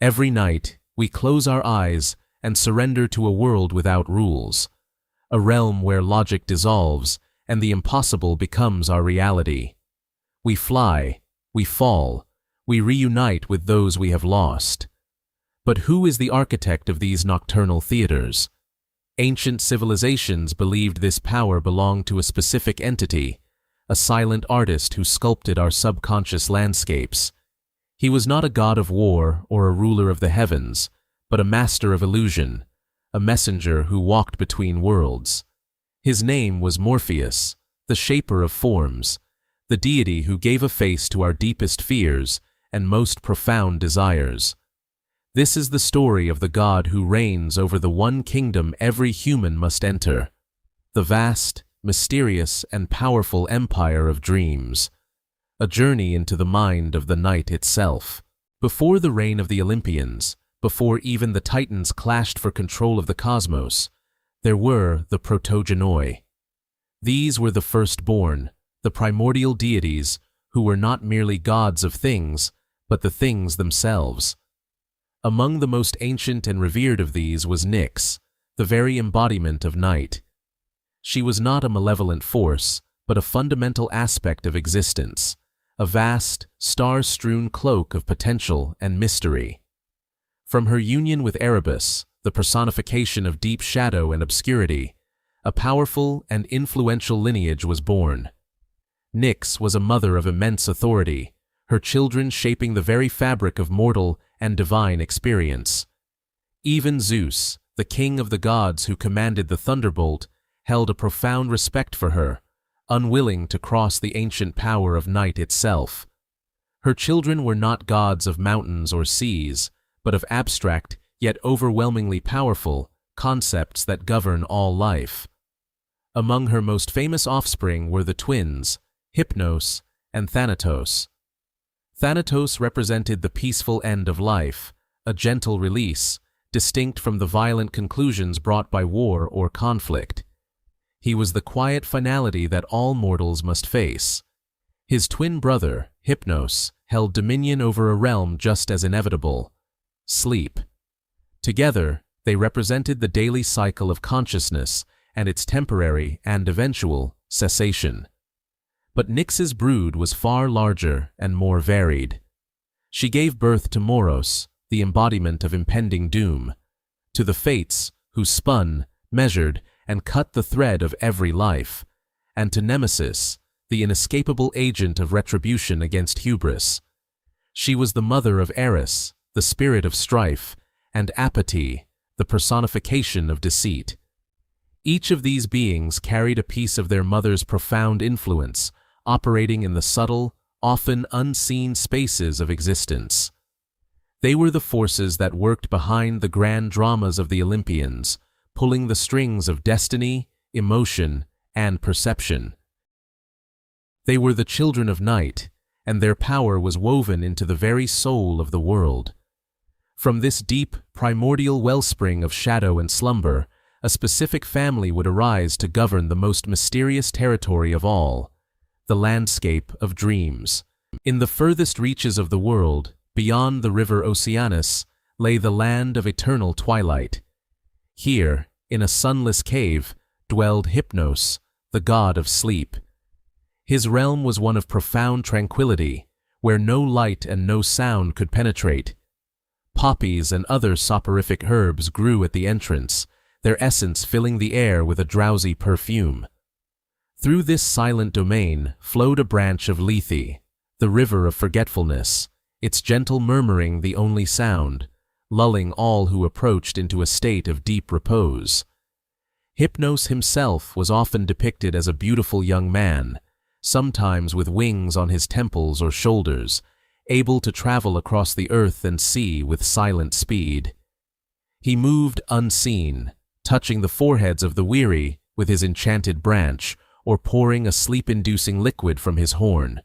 Every night, we close our eyes and surrender to a world without rules, a realm where logic dissolves and the impossible becomes our reality. We fly, we fall, we reunite with those we have lost. But who is the architect of these nocturnal theaters? Ancient civilizations believed this power belonged to a specific entity, a silent artist who sculpted our subconscious landscapes. He was not a god of war or a ruler of the heavens, but a master of illusion, a messenger who walked between worlds. His name was Morpheus, the shaper of forms, the deity who gave a face to our deepest fears and most profound desires. This is the story of the God who reigns over the one kingdom every human must enter, the vast, mysterious, and powerful empire of dreams, a journey into the mind of the night itself. Before the reign of the Olympians, before even the Titans clashed for control of the cosmos, there were the Protogenoi. These were the firstborn, the primordial deities who were not merely gods of things, but the things themselves. Among the most ancient and revered of these was Nyx, the very embodiment of night. She was not a malevolent force, but a fundamental aspect of existence, a vast, star-strewn cloak of potential and mystery. From her union with Erebus, the personification of deep shadow and obscurity, a powerful and influential lineage was born. Nyx was a mother of immense authority, her children shaping the very fabric of mortal and divine experience. Even Zeus, the king of the gods who commanded the thunderbolt, held a profound respect for her, unwilling to cross the ancient power of night itself. Her children were not gods of mountains or seas, but of abstract, yet overwhelmingly powerful, concepts that govern all life. Among her most famous offspring were the twins, Hypnos and Thanatos. Thanatos represented the peaceful end of life, a gentle release, distinct from the violent conclusions brought by war or conflict. He was the quiet finality that all mortals must face. His twin brother, Hypnos, held dominion over a realm just as inevitable: sleep. Together, they represented the daily cycle of consciousness and its temporary and eventual cessation. But Nyx's brood was far larger and more varied. She gave birth to Moros, the embodiment of impending doom, to the Fates, who spun, measured, and cut the thread of every life, and to Nemesis, the inescapable agent of retribution against hubris. She was the mother of Eris, the spirit of strife, and Apathy, the personification of deceit. Each of these beings carried a piece of their mother's profound influence, operating in the subtle, often unseen spaces of existence. They were the forces that worked behind the grand dramas of the Olympians, pulling the strings of destiny, emotion, and perception. They were the children of night, and their power was woven into the very soul of the world. From this deep, primordial wellspring of shadow and slumber, a specific family would arise to govern the most mysterious territory of all, the landscape of dreams. In the furthest reaches of the world, beyond the river Oceanus, lay the land of eternal twilight. Here, in a sunless cave, dwelled Hypnos, the god of sleep. His realm was one of profound tranquility, where no light and no sound could penetrate. Poppies and other soporific herbs grew at the entrance, their essence filling the air with a drowsy perfume. Through this silent domain flowed a branch of Lethe, the river of forgetfulness, its gentle murmuring the only sound, lulling all who approached into a state of deep repose. Hypnos himself was often depicted as a beautiful young man, sometimes with wings on his temples or shoulders, able to travel across the earth and sea with silent speed. He moved unseen, touching the foreheads of the weary with his enchanted branch, or pouring a sleep-inducing liquid from his horn.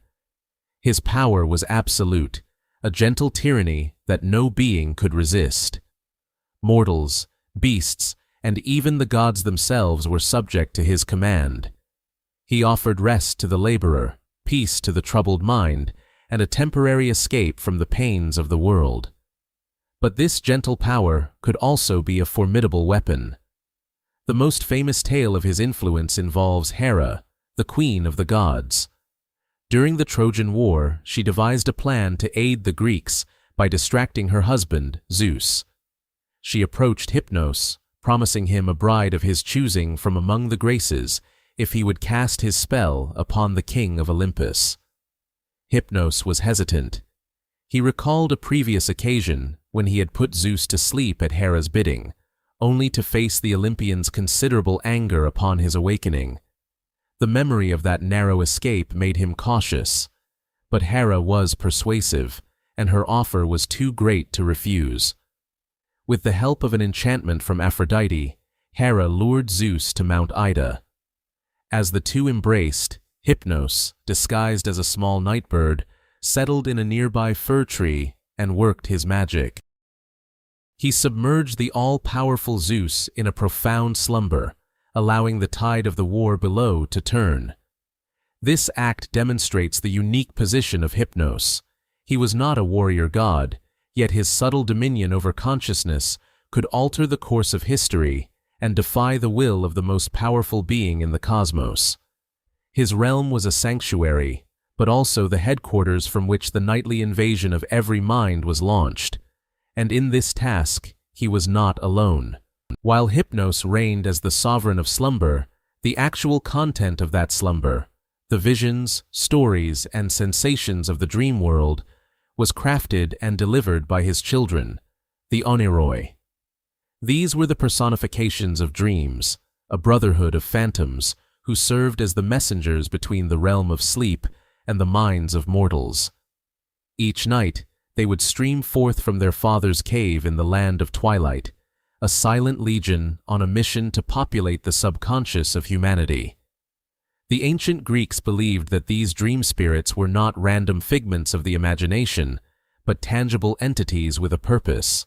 His power was absolute, a gentle tyranny that no being could resist. Mortals, beasts, and even the gods themselves were subject to his command. He offered rest to the laborer, peace to the troubled mind, and a temporary escape from the pains of the world. But this gentle power could also be a formidable weapon. The most famous tale of his influence involves Hera, the queen of the gods. During the Trojan War, she devised a plan to aid the Greeks by distracting her husband, Zeus. She approached Hypnos, promising him a bride of his choosing from among the Graces if he would cast his spell upon the king of Olympus. Hypnos was hesitant. He recalled a previous occasion when he had put Zeus to sleep at Hera's bidding, only to face the Olympians' considerable anger upon his awakening. The memory of that narrow escape made him cautious, but Hera was persuasive, and her offer was too great to refuse. With the help of an enchantment from Aphrodite, Hera lured Zeus to Mount Ida. As the two embraced, Hypnos, disguised as a small night bird, settled in a nearby fir tree and worked his magic. He submerged the all-powerful Zeus in a profound slumber, allowing the tide of the war below to turn. This act demonstrates the unique position of Hypnos. He was not a warrior god, yet his subtle dominion over consciousness could alter the course of history and defy the will of the most powerful being in the cosmos. His realm was a sanctuary, but also the headquarters from which the nightly invasion of every mind was launched. And in this task, he was not alone. While Hypnos reigned as the sovereign of slumber, the actual content of that slumber, the visions, stories, and sensations of the dream world, was crafted and delivered by his children, the Oneiroi. These were the personifications of dreams, a brotherhood of phantoms who served as the messengers between the realm of sleep and the minds of mortals. Each night, they would stream forth from their father's cave in the land of twilight, a silent legion on a mission to populate the subconscious of humanity. The ancient Greeks believed that these dream spirits were not random figments of the imagination, but tangible entities with a purpose.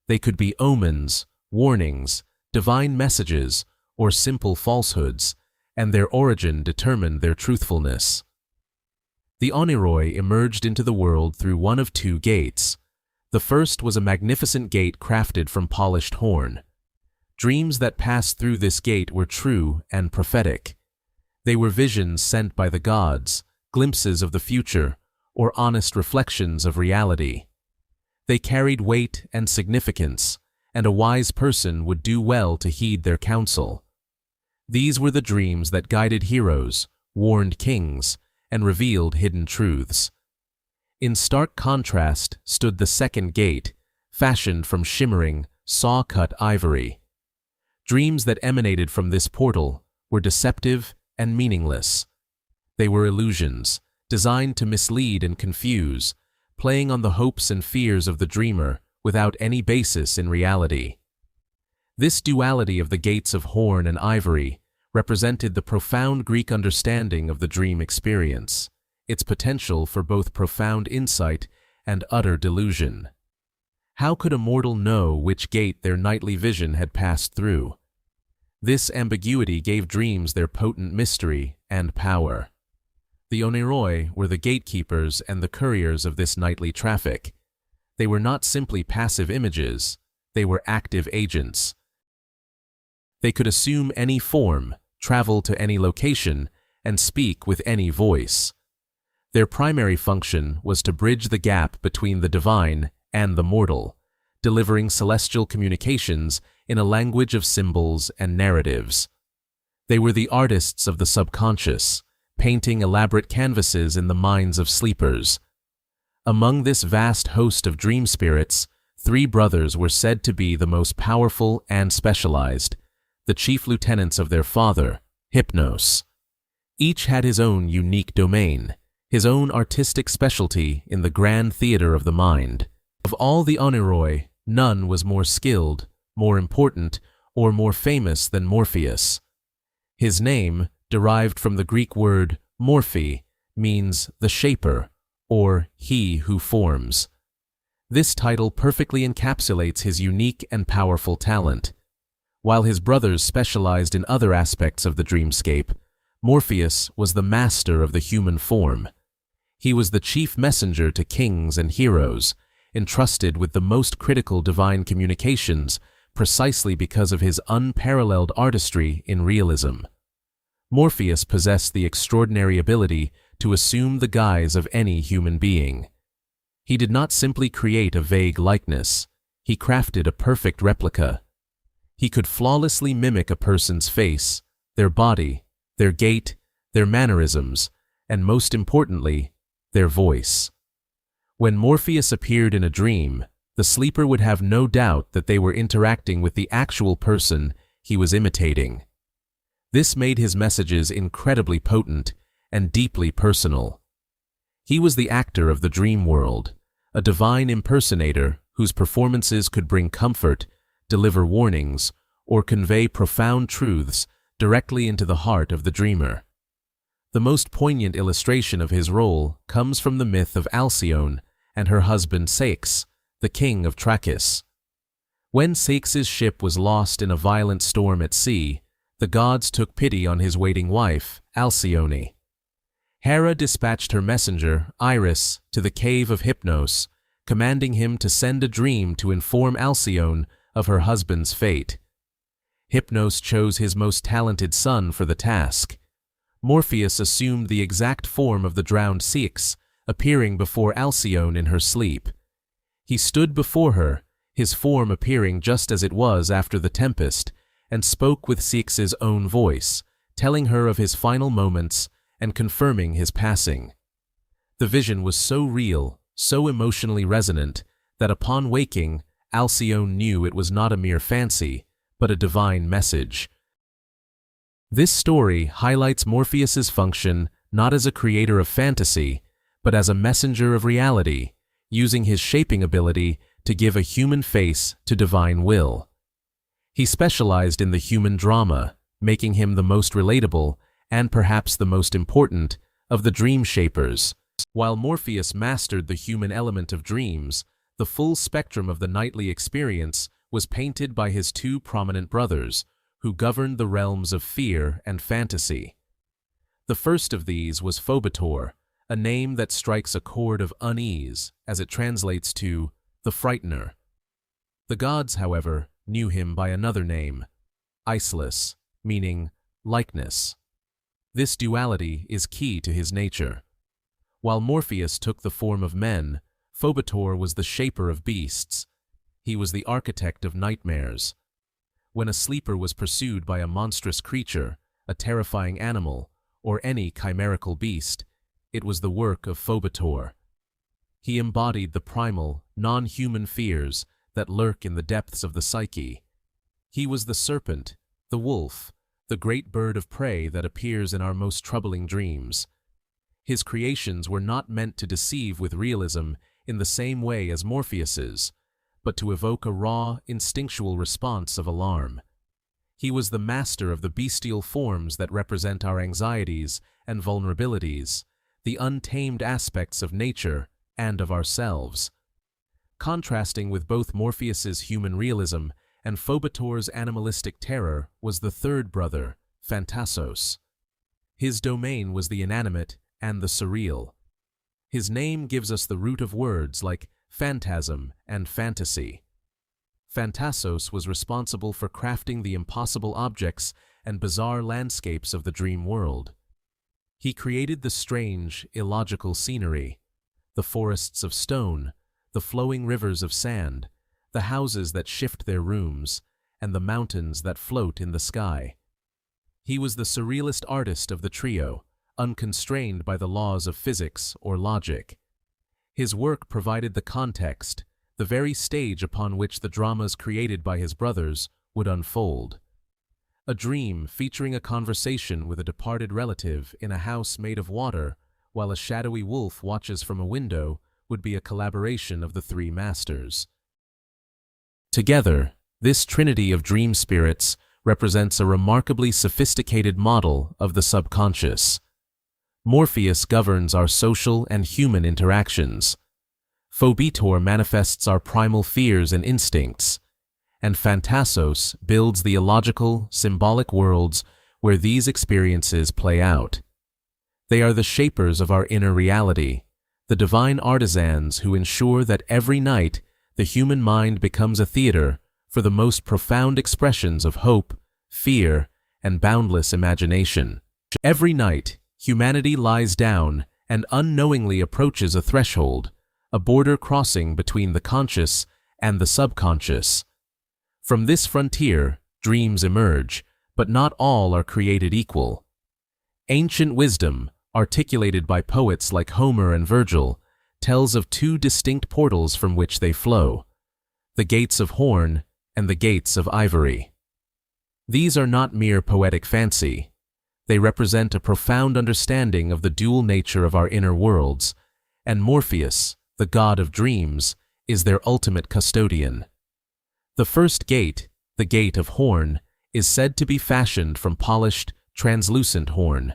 They could be omens, warnings, divine messages, or simple falsehoods, and their origin determined their truthfulness. The Oneiroi emerged into the world through one of two gates. The first was a magnificent gate crafted from polished horn. Dreams that passed through this gate were true and prophetic. They were visions sent by the gods, glimpses of the future, or honest reflections of reality. They carried weight and significance, and a wise person would do well to heed their counsel. These were the dreams that guided heroes, warned kings, and revealed hidden truths. In stark contrast stood the second gate, fashioned from shimmering, saw-cut ivory. Dreams that emanated from this portal were deceptive and meaningless. They were illusions, designed to mislead and confuse, playing on the hopes and fears of the dreamer without any basis in reality. This duality of the gates of horn and ivory represented the profound Greek understanding of the dream experience, its potential for both profound insight and utter delusion. How could a mortal know which gate their nightly vision had passed through? This ambiguity gave dreams their potent mystery and power. The Oneiroi were the gatekeepers and the couriers of this nightly traffic. They were not simply passive images, they were active agents. They could assume any form, travel to any location, and speak with any voice. Their primary function was to bridge the gap between the divine and the mortal, delivering celestial communications in a language of symbols and narratives. They were the artists of the subconscious, painting elaborate canvases in the minds of sleepers. Among this vast host of dream spirits, 3 brothers were said to be the most powerful and specialized, the chief lieutenants of their father, Hypnos. Each had his own unique domain, his own artistic specialty in the grand theater of the mind. Of all the Oneiroi, none was more skilled, more important, or more famous than Morpheus. His name, derived from the Greek word morphe, means the shaper, or he who forms. This title perfectly encapsulates his unique and powerful talent. While his brothers specialized in other aspects of the dreamscape, Morpheus was the master of the human form. He was the chief messenger to kings and heroes, entrusted with the most critical divine communications precisely because of his unparalleled artistry in realism. Morpheus possessed the extraordinary ability to assume the guise of any human being. He did not simply create a vague likeness, he crafted a perfect replica. He could flawlessly mimic a person's face, their body, their gait, their mannerisms, and most importantly, their voice. When Morpheus appeared in a dream, the sleeper would have no doubt that they were interacting with the actual person he was imitating. This made his messages incredibly potent and deeply personal. He was the actor of the dream world, a divine impersonator whose performances could bring comfort, deliver warnings, or convey profound truths directly into the heart of the dreamer. The most poignant illustration of his role comes from the myth of Alcyone and her husband Ceyx, the king of Trachis. When Ceyx's ship was lost in a violent storm at sea, the gods took pity on his waiting wife, Alcyone. Hera dispatched her messenger, Iris, to the cave of Hypnos, commanding him to send a dream to inform Alcyone of her husband's fate. Hypnos chose his most talented son for the task. Morpheus assumed the exact form of the drowned Ceyx, appearing before Alcyone in her sleep. He stood before her, his form appearing just as it was after the tempest, and spoke with Ceyx's own voice, telling her of his final moments and confirming his passing. The vision was so real, so emotionally resonant, that upon waking, Alcyone knew it was not a mere fancy, but a divine message. This story highlights Morpheus's function not as a creator of fantasy, but as a messenger of reality, using his shaping ability to give a human face to divine will. He specialized in the human drama, making him the most relatable and perhaps the most important of the dream shapers. While Morpheus mastered the human element of dreams, the full spectrum of the nightly experience was painted by his two prominent brothers, who governed the realms of fear and fantasy. The first of these was Phobetor, a name that strikes a chord of unease as it translates to the frightener. The gods, however, knew him by another name, Iceless, meaning likeness. This duality is key to his nature. While Morpheus took the form of men, Phobetor was the shaper of beasts. He was the architect of nightmares. When a sleeper was pursued by a monstrous creature, a terrifying animal, or any chimerical beast, it was the work of Phobetor. He embodied the primal, non-human fears that lurk in the depths of the psyche. He was the serpent, the wolf, the great bird of prey that appears in our most troubling dreams. His creations were not meant to deceive with realism in the same way as Morpheus's, but to evoke a raw, instinctual response of alarm. He was the master of the bestial forms that represent our anxieties and vulnerabilities, the untamed aspects of nature and of ourselves. Contrasting with both Morpheus's human realism and Phobetor's animalistic terror was the third brother, Thanatos. His domain was the inanimate and the surreal. His name gives us the root of words like phantasm and fantasy. Thanatos was responsible for crafting the impossible objects and bizarre landscapes of the dream world. He created the strange, illogical scenery, the forests of stone, the flowing rivers of sand, the houses that shift their rooms, and the mountains that float in the sky. He was the surrealist artist of the trio, unconstrained by the laws of physics or logic. His work provided the context, the very stage upon which the dramas created by his brothers would unfold. A dream featuring a conversation with a departed relative in a house made of water, while a shadowy wolf watches from a window, would be a collaboration of the three masters. Together, this trinity of dream spirits represents a remarkably sophisticated model of the subconscious. Morpheus governs our social and human interactions. Phobetor manifests our primal fears and instincts, and Thanatos builds the illogical, symbolic worlds where these experiences play out. They are the shapers of our inner reality, the divine artisans who ensure that every night the human mind becomes a theater for the most profound expressions of hope, fear, and boundless imagination. Every night, humanity lies down and unknowingly approaches a threshold, a border crossing between the conscious and the subconscious. From this frontier, dreams emerge, but not all are created equal. Ancient wisdom, articulated by poets like Homer and Virgil, tells of two distinct portals from which they flow, the gates of horn and the gates of ivory. These are not mere poetic fancy. They represent a profound understanding of the dual nature of our inner worlds, and Morpheus, the god of dreams, is their ultimate custodian. The first gate, the gate of horn, is said to be fashioned from polished, translucent horn.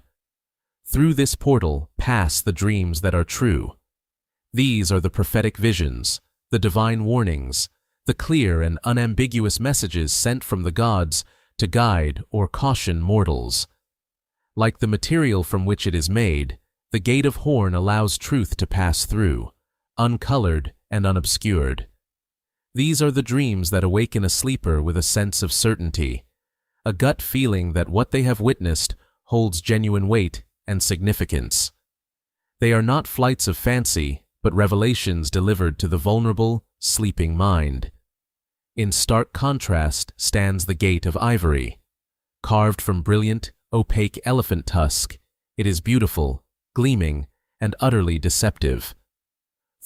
Through this portal pass the dreams that are true. These are the prophetic visions, the divine warnings, the clear and unambiguous messages sent from the gods to guide or caution mortals. Like the material from which it is made, the gate of horn allows truth to pass through, uncolored and unobscured. These are the dreams that awaken a sleeper with a sense of certainty, a gut feeling that what they have witnessed holds genuine weight and significance. They are not flights of fancy, but revelations delivered to the vulnerable, sleeping mind. In stark contrast stands the gate of ivory. Carved from brilliant, opaque elephant tusk, it is beautiful, gleaming, and utterly deceptive.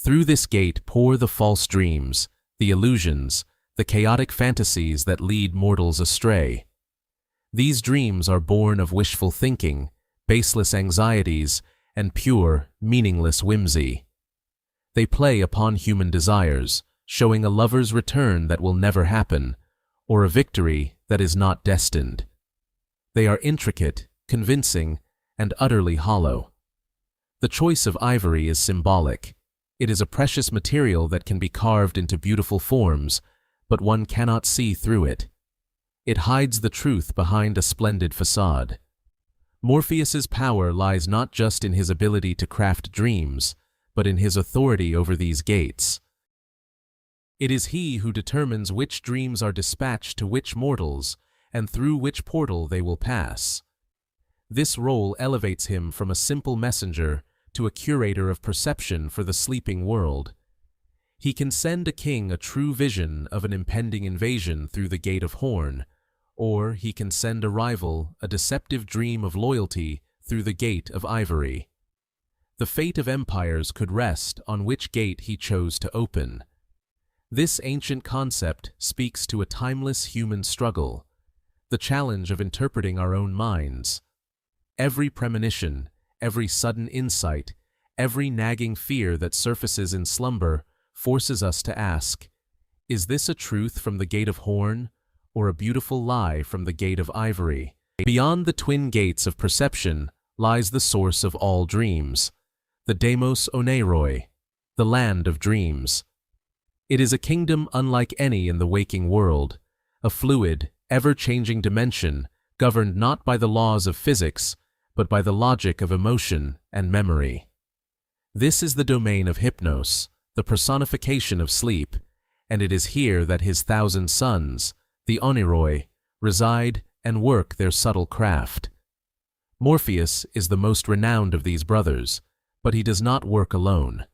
Through this gate pour the false dreams, the illusions, the chaotic fantasies that lead mortals astray. These dreams are born of wishful thinking, baseless anxieties, and pure, meaningless whimsy. They play upon human desires, showing a lover's return that will never happen, or a victory that is not destined. They are intricate, convincing, and utterly hollow. The choice of ivory is symbolic. It is a precious material that can be carved into beautiful forms, but one cannot see through it. It hides the truth behind a splendid facade. Morpheus's power lies not just in his ability to craft dreams, but in his authority over these gates. It is he who determines which dreams are dispatched to which mortals, and through which portal they will pass. This role elevates him from a simple messenger to a curator of perception for the sleeping world. He can send a king a true vision of an impending invasion through the gate of horn, or he can send a rival a deceptive dream of loyalty through the gate of ivory. The fate of empires could rest on which gate he chose to open. This ancient concept speaks to a timeless human struggle, the challenge of interpreting our own minds. Every premonition, every sudden insight, every nagging fear that surfaces in slumber forces us to ask, is this a truth from the gate of horn, or a beautiful lie from the gate of ivory? Beyond the twin gates of perception lies the source of all dreams, the Demos Oneiroi, the land of dreams. It is a kingdom unlike any in the waking world, a fluid, ever-changing dimension governed not by the laws of physics, but by the logic of emotion and memory. This is the domain of Hypnos, the personification of sleep, and it is here that his 1,000 sons, the Oneiroi, reside and work their subtle craft. Morpheus is the most renowned of these brothers, but he does not work alone.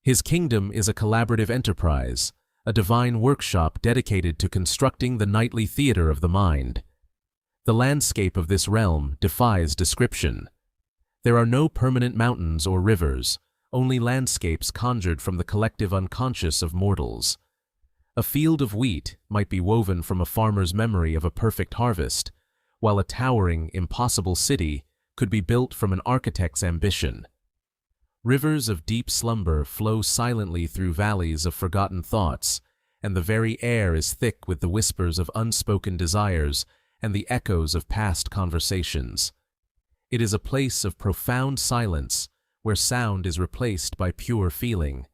His kingdom is a collaborative enterprise, a divine workshop dedicated to constructing the nightly theater of the mind. The landscape of this realm defies description. There are no permanent mountains or rivers, only landscapes conjured from the collective unconscious of mortals. A field of wheat might be woven from a farmer's memory of a perfect harvest, while a towering, impossible city could be built from an architect's ambition. Rivers of deep slumber flow silently through valleys of forgotten thoughts, and the very air is thick with the whispers of unspoken desires and the echoes of past conversations. It is a place of profound silence, where sound is replaced by pure feeling.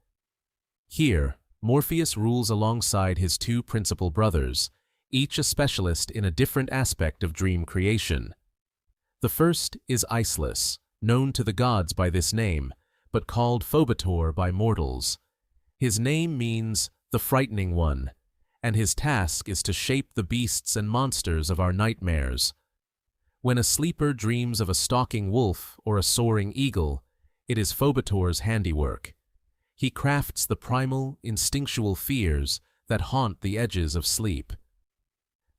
Here, Morpheus rules alongside his two principal brothers, each a specialist in a different aspect of dream creation. The first is Iceless, known to the gods by this name, but called Phobator by mortals. His name means the frightening one, and his task is to shape the beasts and monsters of our nightmares. When a sleeper dreams of a stalking wolf or a soaring eagle, it is Phobator's handiwork. He crafts the primal, instinctual fears that haunt the edges of sleep.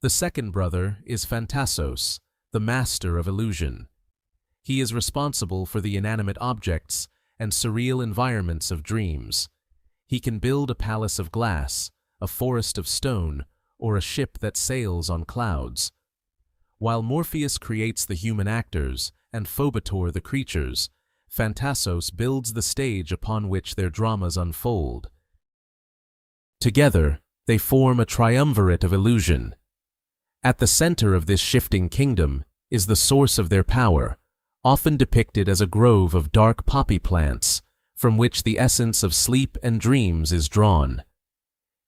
The second brother is Thanatos, the master of illusion. He is responsible for the inanimate objects and surreal environments of dreams. He can build a palace of glass, a forest of stone, or a ship that sails on clouds. While Morpheus creates the human actors and Phobator the creatures, Thanatos builds the stage upon which their dramas unfold. Together, they form a triumvirate of illusion. At the center of this shifting kingdom is the source of their power, often depicted as a grove of dark poppy plants, from which the essence of sleep and dreams is drawn.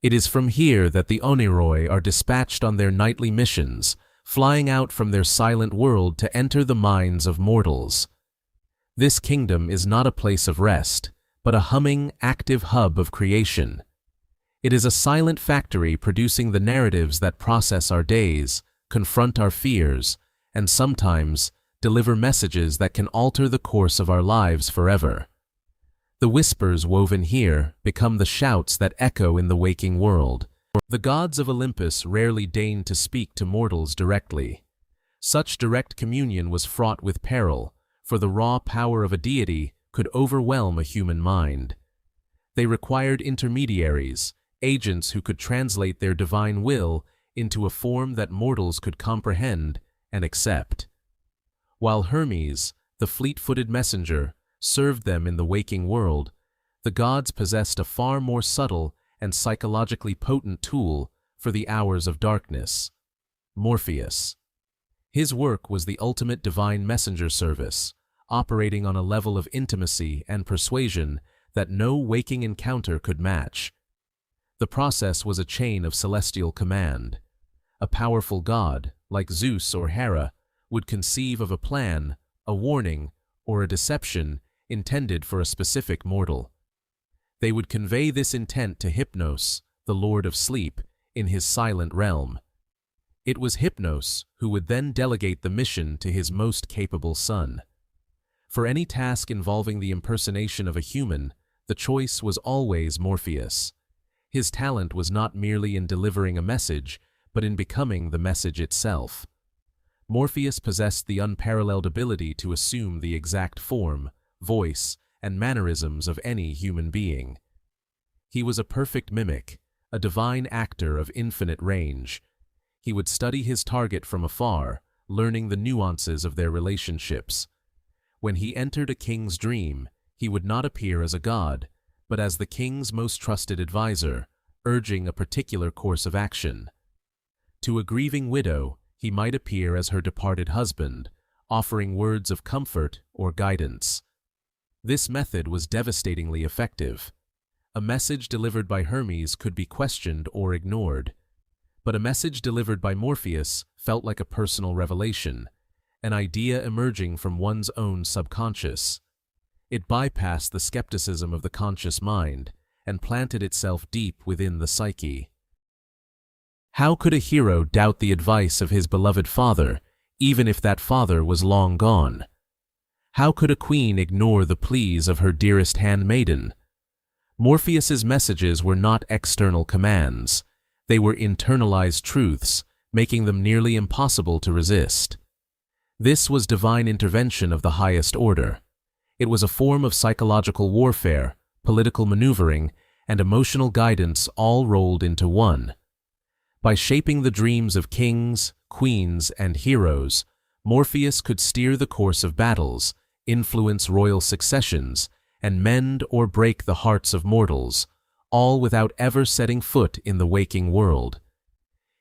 It is from here that the Oneiroi are dispatched on their nightly missions, flying out from their silent world to enter the minds of mortals. This kingdom is not a place of rest, but a humming, active hub of creation. It is a silent factory producing the narratives that process our days, confront our fears, and sometimes deliver messages that can alter the course of our lives forever. The whispers woven here become the shouts that echo in the waking world. The gods of Olympus rarely deigned to speak to mortals directly. Such direct communion was fraught with peril, for the raw power of a deity could overwhelm a human mind. They required intermediaries, agents who could translate their divine will into a form that mortals could comprehend and accept. While Hermes, the fleet-footed messenger, served them in the waking world, the gods possessed a far more subtle and psychologically potent tool for the hours of darkness: Morpheus. His work was the ultimate divine messenger service, operating on a level of intimacy and persuasion that no waking encounter could match. The process was a chain of celestial command. A powerful god, like Zeus or Hera, would conceive of a plan, a warning, or a deception intended for a specific mortal. They would convey this intent to Hypnos, the lord of sleep, in his silent realm. It was Hypnos who would then delegate the mission to his most capable son. For any task involving the impersonation of a human, the choice was always Morpheus. His talent was not merely in delivering a message, but in becoming the message itself. Morpheus possessed the unparalleled ability to assume the exact form, voice, and mannerisms of any human being. He was a perfect mimic, a divine actor of infinite range. He would study his target from afar, learning the nuances of their relationships. When he entered a king's dream, he would not appear as a god, but as the king's most trusted advisor, urging a particular course of action. To a grieving widow, he might appear as her departed husband, offering words of comfort or guidance. This method was devastatingly effective. A message delivered by Hermes could be questioned or ignored, but a message delivered by Morpheus felt like a personal revelation, an idea emerging from one's own subconscious. It bypassed the skepticism of the conscious mind and planted itself deep within the psyche. How could a hero doubt the advice of his beloved father, even if that father was long gone? How could a queen ignore the pleas of her dearest handmaiden? Morpheus's messages were not external commands. They were internalized truths, making them nearly impossible to resist. This was divine intervention of the highest order. It was a form of psychological warfare, political maneuvering, and emotional guidance all rolled into one. By shaping the dreams of kings, queens, and heroes, Morpheus could steer the course of battles, influence royal successions, and mend or break the hearts of mortals, all without ever setting foot in the waking world.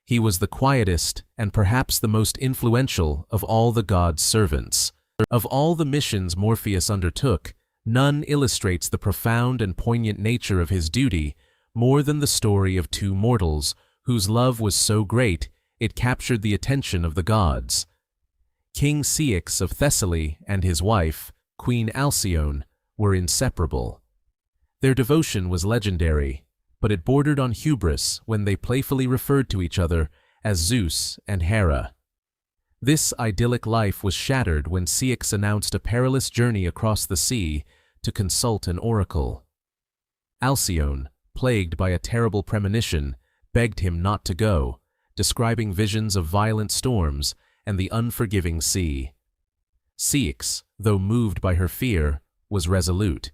He was the quietest and perhaps the most influential of all the gods' servants. Of all the missions Morpheus undertook, none illustrates the profound and poignant nature of his duty more than the story of two mortals whose love was so great it captured the attention of the gods. King Ceyx of Thessaly and his wife, Queen Alcyone, were inseparable. Their devotion was legendary, but it bordered on hubris when they playfully referred to each other as Zeus and Hera. This idyllic life was shattered when Ceyx announced a perilous journey across the sea to consult an oracle. Alcyone, plagued by a terrible premonition, begged him not to go, describing visions of violent storms and the unforgiving sea. Ceyx, though moved by her fear, was resolute.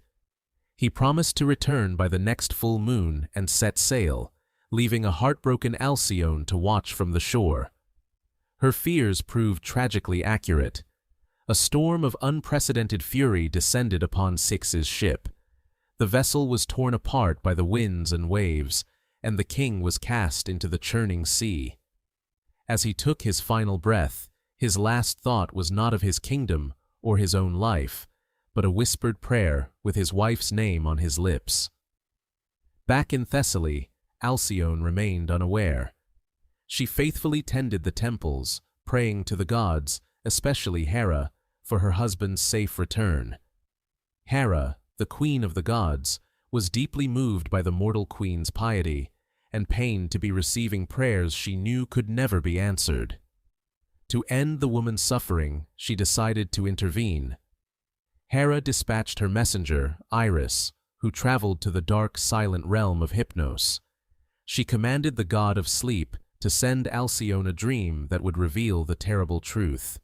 He promised to return by the next full moon and set sail, leaving a heartbroken Alcyone to watch from the shore. Her fears proved tragically accurate. A storm of unprecedented fury descended upon Ceyx's ship. The vessel was torn apart by the winds and waves, and the king was cast into the churning sea. As he took his final breath, his last thought was not of his kingdom or his own life, but a whispered prayer with his wife's name on his lips. Back in Thessaly, Alcyone remained unaware. She faithfully tended the temples, praying to the gods, especially Hera, for her husband's safe return. Hera, the queen of the gods, was deeply moved by the mortal queen's piety, and pained to be receiving prayers she knew could never be answered. To end the woman's suffering, she decided to intervene. Hera dispatched her messenger, Iris, who traveled to the dark, silent realm of Hypnos. She commanded the god of sleep to send Alcyone a dream that would reveal the terrible truth.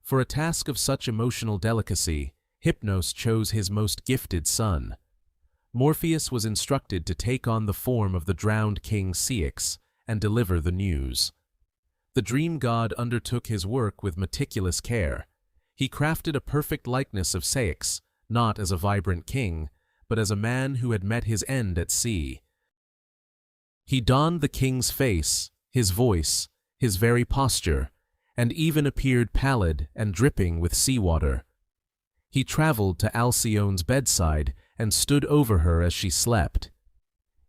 For a task of such emotional delicacy, Hypnos chose his most gifted son. Morpheus was instructed to take on the form of the drowned king Ceyx and deliver the news. The dream god undertook his work with meticulous care. He crafted a perfect likeness of Ceyx, not as a vibrant king, but as a man who had met his end at sea. He donned the king's face, his voice, his very posture, and even appeared pallid and dripping with seawater. He traveled to Alcyone's bedside and stood over her as she slept.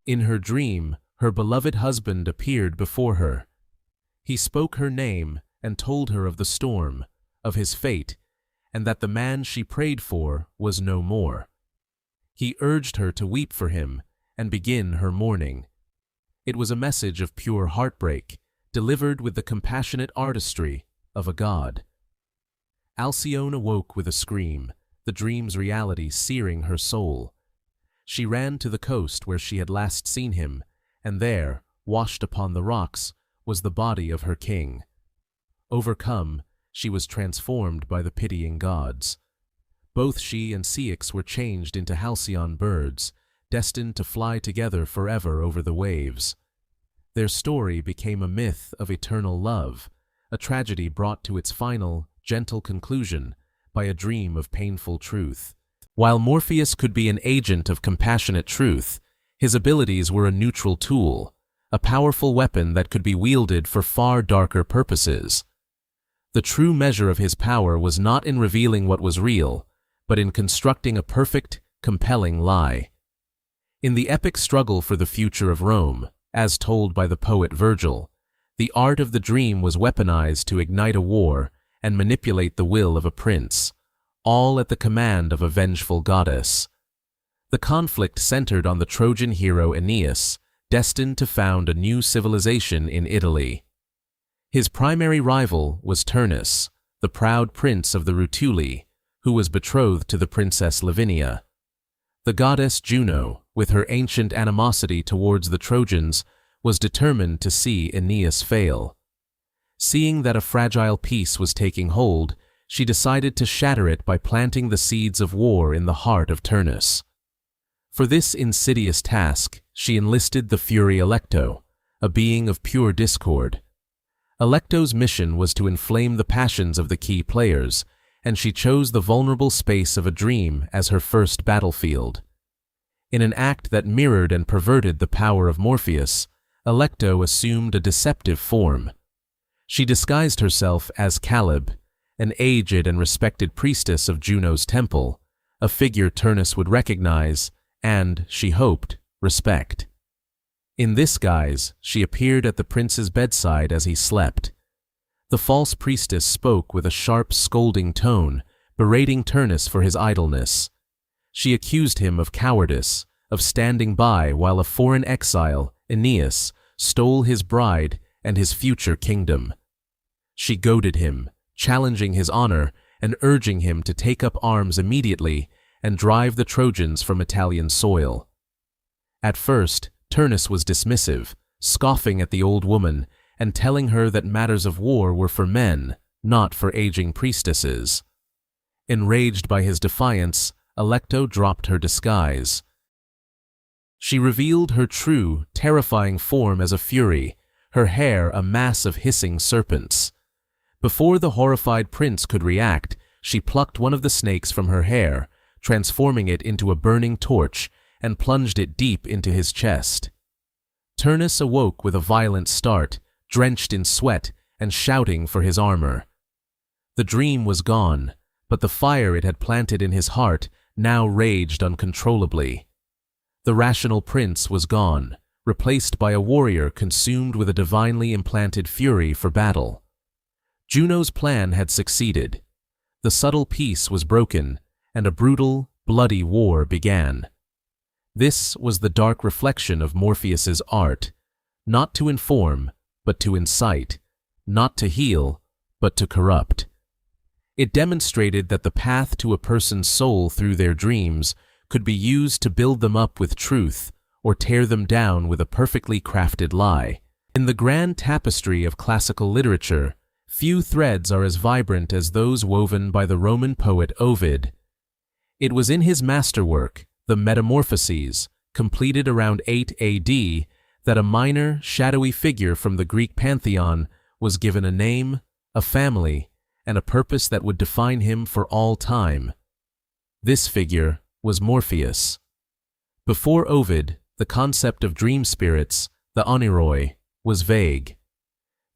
In her dream, her beloved husband appeared before her. He spoke her name and told her of the storm, of his fate, and that the man she prayed for was no more. He urged her to weep for him and begin her mourning. It was a message of pure heartbreak, delivered with the compassionate artistry of a god. Alcyone awoke with a scream, the dream's reality searing her soul. She ran to the coast where she had last seen him, and there, washed upon the rocks, was the body of her king. Overcome, she was transformed by the pitying gods. Both she and Ceyx were changed into halcyon birds, destined to fly together forever over the waves. Their story became a myth of eternal love, a tragedy brought to its final, gentle conclusion by a dream of painful truth. While Morpheus could be an agent of compassionate truth, his abilities were a neutral tool, a powerful weapon that could be wielded for far darker purposes. The true measure of his power was not in revealing what was real, but in constructing a perfect, compelling lie. In the epic struggle for the future of Rome, as told by the poet Virgil, the art of the dream was weaponized to ignite a war and manipulate the will of a prince, all at the command of a vengeful goddess. The conflict centered on the Trojan hero Aeneas, destined to found a new civilization in Italy. His primary rival was Turnus, the proud prince of the Rutuli, who was betrothed to the princess Lavinia. The goddess Juno, with her ancient animosity towards the Trojans, was determined to see Aeneas fail. Seeing that a fragile peace was taking hold, she decided to shatter it by planting the seeds of war in the heart of Turnus. For this insidious task, she enlisted the Fury Alecto, a being of pure discord. Alecto's mission was to inflame the passions of the key players, and she chose the vulnerable space of a dream as her first battlefield. In an act that mirrored and perverted the power of Morpheus, Alecto assumed a deceptive form. She disguised herself as Caleb, an aged and respected priestess of Juno's temple, a figure Turnus would recognize and, she hoped, respect. In this guise, she appeared at the prince's bedside as he slept. The false priestess spoke with a sharp, scolding tone, berating Turnus for his idleness. She accused him of cowardice, of standing by while a foreign exile, Aeneas, stole his bride and his future kingdom. She goaded him, challenging his honor and urging him to take up arms immediately and drive the Trojans from Italian soil. At first, Turnus was dismissive, scoffing at the old woman and telling her that matters of war were for men, not for aging priestesses. Enraged by his defiance, Alecto dropped her disguise. She revealed her true, terrifying form as a fury, her hair a mass of hissing serpents. Before the horrified prince could react, she plucked one of the snakes from her hair, transforming it into a burning torch, and plunged it deep into his chest. Turnus awoke with a violent start, drenched in sweat and shouting for his armor. The dream was gone, but the fire it had planted in his heart now raged uncontrollably. The rational prince was gone, replaced by a warrior consumed with a divinely implanted fury for battle. Juno's plan had succeeded. The subtle peace was broken, and a brutal, bloody war began. This was the dark reflection of Morpheus's art, not to inform, but to incite, not to heal, but to corrupt. It demonstrated that the path to a person's soul through their dreams could be used to build them up with truth or tear them down with a perfectly crafted lie. In the grand tapestry of classical literature, few threads are as vibrant as those woven by the Roman poet Ovid. It was in his masterwork, the Metamorphoses, completed around 8 AD, that a minor, shadowy figure from the Greek pantheon was given a name, a family, and a purpose that would define him for all time. This figure was Morpheus. Before Ovid, the concept of dream spirits, the oneiroi, was vague.